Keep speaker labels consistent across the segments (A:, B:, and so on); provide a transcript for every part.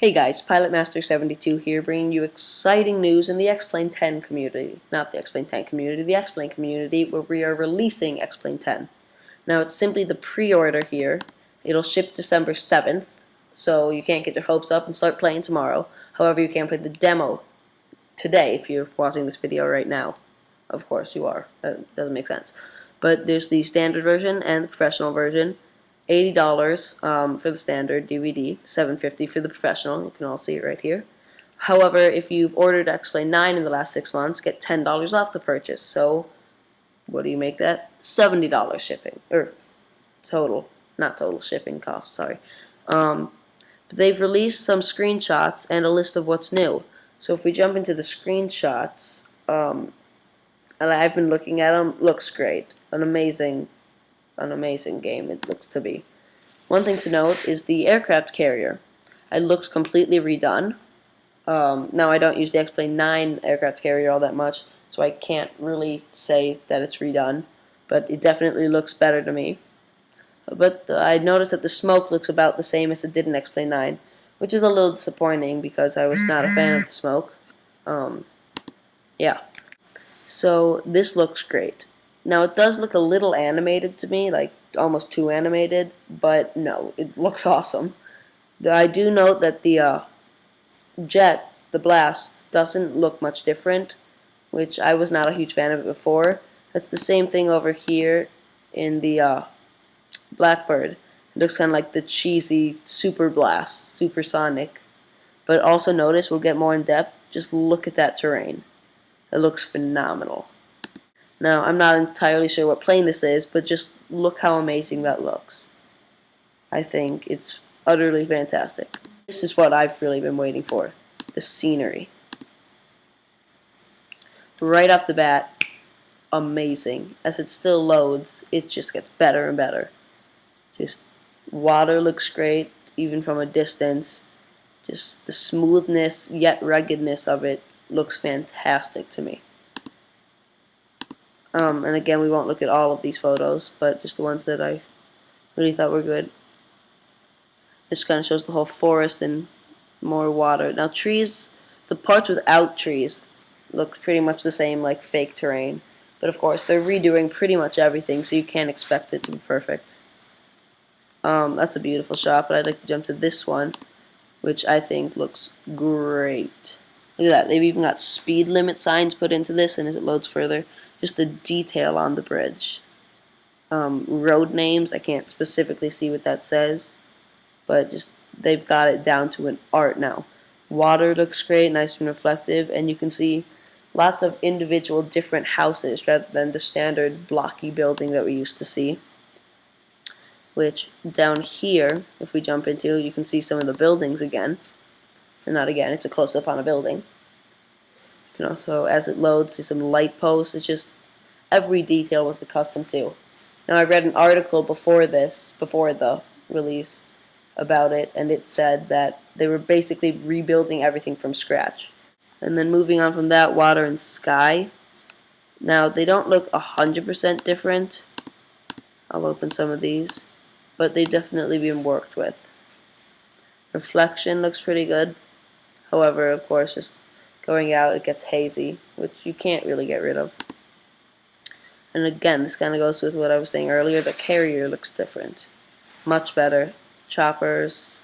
A: Hey guys, PilotMaster72 here, bringing you exciting news in the X-Plane 10 community. Not the X-Plane 10 community, the X-Plane community, where we are releasing X-Plane 10. Now, it's simply the pre-order here. It'll ship December 7th, so you can't get your hopes up and start playing tomorrow. However, you can play the demo today if you're watching this video right now. Of course you are. That doesn't make sense. But there's the standard version and the professional version. $80 for the standard DVD, $7.50 for the professional. You can all see it right here. However, if you've ordered X-Plane 9 in the last 6 months, get $10 off the purchase. So, what do you make that? $70 shipping. Or total. Not total shipping cost, sorry. But they've released some screenshots and a list of what's new. So if we jump into the screenshots, and I've been looking at them, looks great. An amazing game it looks to be. One thing to note is the aircraft carrier. It looks completely redone. Now I don't use the X-Plane 9 aircraft carrier all that much, so I can't really say that it's redone, but it definitely looks better to me. But I noticed that the smoke looks about the same as it did in X-Plane 9, which is a little disappointing because I was not a fan of the smoke. Yeah. So this looks great. Now it does look a little animated to me, like almost too animated, but no, it looks awesome. I do note that the jet, the blast, doesn't look much different, which I was not a huge fan of it before. That's the same thing over here in the Blackbird. It looks kind of like the cheesy Super Blast, supersonic. But also notice, we'll get more in depth, just look at that terrain. It looks phenomenal. Now, I'm not entirely sure what plane this is, but just look how amazing that looks. I think it's utterly fantastic. This is what I've really been waiting for, the scenery. Right off the bat, amazing. As it still loads, it just gets better and better. Just water looks great, even from a distance. Just the smoothness, yet ruggedness of it looks fantastic to me. And again, we won't look at all of these photos, but just the ones that I really thought were good. This kind of shows the whole forest and more water. Now trees, the parts without trees look pretty much the same, like fake terrain. But of course, they're redoing pretty much everything, so you can't expect it to be perfect. That's a beautiful shot, but I'd like to jump to this one, which I think looks great. Look at that, they've even got speed limit signs put into this, and as it loads further, just the detail on the bridge. Road names, I can't specifically see what that says, but just they've got it down to an art now. Water looks great, nice and reflective, and you can see lots of individual different houses rather than the standard blocky building that we used to see. Which down here, if we jump into, you can see some of the buildings again. And not again, it's a close-up on a building. You can also, as it loads, see some light posts. It's just every detail was accustomed to. Now, I read an article before the release, about it, and it said that they were basically rebuilding everything from scratch. And then moving on from that, water and sky. Now, they don't look 100% different. I'll open some of these, but they've definitely been worked with. Reflection looks pretty good. However, of course, just going out, it gets hazy, which you can't really get rid of. And again, this kind of goes with what I was saying earlier. The carrier looks different. Much better. Choppers,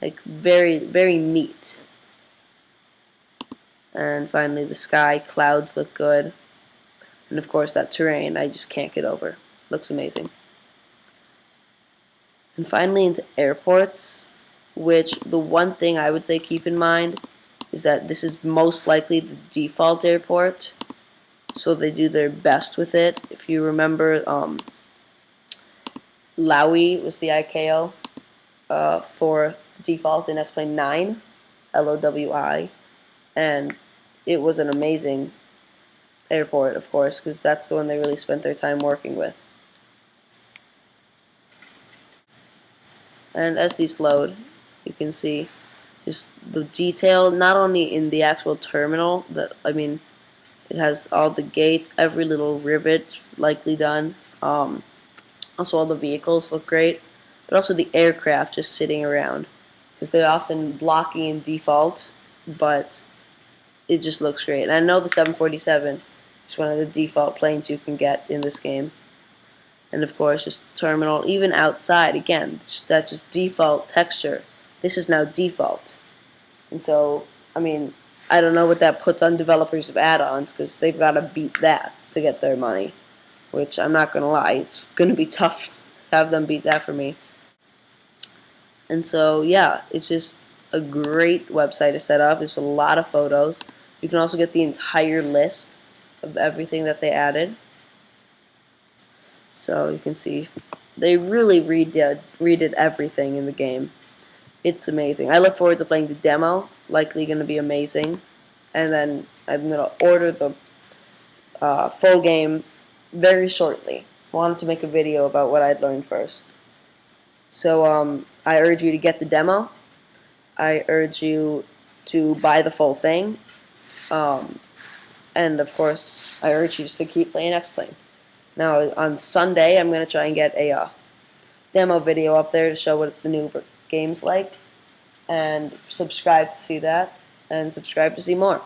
A: like very, very neat. And finally, the sky, clouds look good. And of course, that terrain, I just can't get over. Looks amazing. And finally, into airports, which the one thing I would say keep in mind is that this is most likely the default airport, so they do their best with it. If you remember, Lowy was the ICAO for the default in X-Plane 9, LOWI, and it was an amazing airport, of course, because that's the one they really spent their time working with. And as these load, you can see just the detail, not only in the actual terminal, it has all the gates, every little rivet likely done. Also, all the vehicles look great, but also the aircraft just sitting around. because they're often blocky in default, but it just looks great. And I know the 747 is one of the default planes you can get in this game. And of course, just terminal, even outside, again, that's just default texture. This is now default. And so, I mean, I don't know what that puts on developers of add-ons, because they've got to beat that to get their money. Which, I'm not going to lie, it's going to be tough to have them beat that for me. And so, yeah, it's just a great website to set up. There's a lot of photos. You can also get the entire list of everything that they added. So you can see they really redid everything in the game. It's amazing. I look forward to playing the demo. Likely going to be amazing. And then I'm going to order the full game very shortly. Wanted to make a video about what I'd learned first. So I urge you to get the demo. I urge you to buy the full thing. And of course, I urge you just to keep playing X-Plane. Now, on Sunday, I'm going to try and get a demo video up there to show what the new game's like. And subscribe to see that. And subscribe to see more.